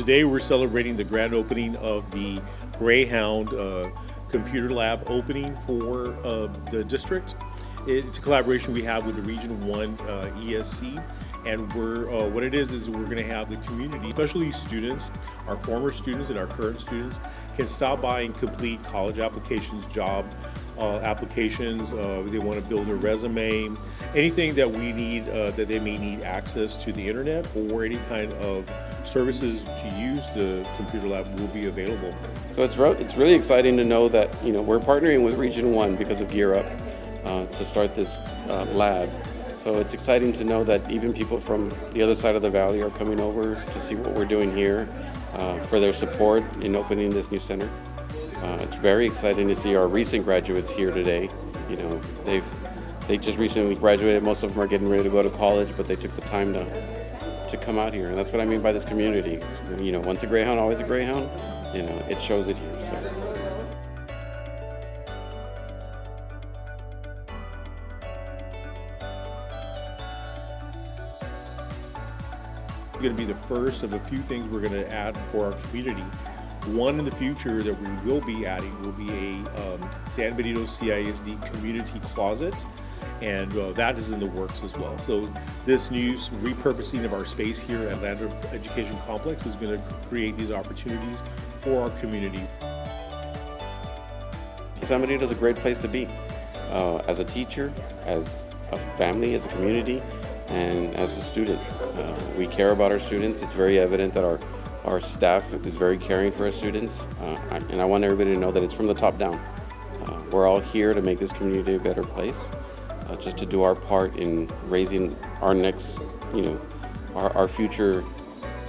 today we're celebrating the grand opening of the Greyhound Computer Lab opening for the district. It's a collaboration we have with the Region 1 ESC, and what it is we're going to have the community, especially students, our former students and our current students, can stop by and complete college applications, job applications. They want to build a resume, anything that we need, that they may need access to the internet or any kind of services to use the computer lab will be available. So it's really exciting to know that we're partnering with Region 1 because of Gear Up to start this lab. So it's exciting to know that even people from the other side of the valley are coming over to see what we're doing here, for their support in opening this new center. It's very exciting to see our recent graduates here today. They just recently graduated. Most of them are getting ready to go to college, but they took the time to come out here, and that's what I mean by this community. Once a Greyhound, always a Greyhound. It shows it here. So. Going to be the first of a few things we're going to add for our community. One in the future that we will be adding will be a San Benito CISD community closet, and that is in the works as well. So this new repurposing of our space here at Atlanta Education Complex is going to create these opportunities for our community. San Benito is a great place to be, as a teacher, as a family, as a community, and as a student. We care about our students. It's very evident that our staff is very caring for our students, and I want everybody to know that it's from the top down. We're all here to make this community a better place, just to do our part in raising our next, our future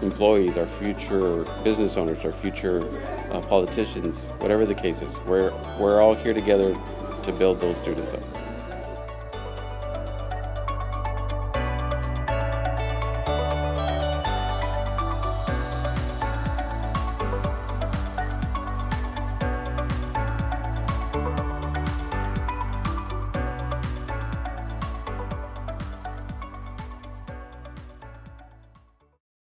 employees, our future business owners, our future politicians, whatever the case is. We're all here together to build those students up.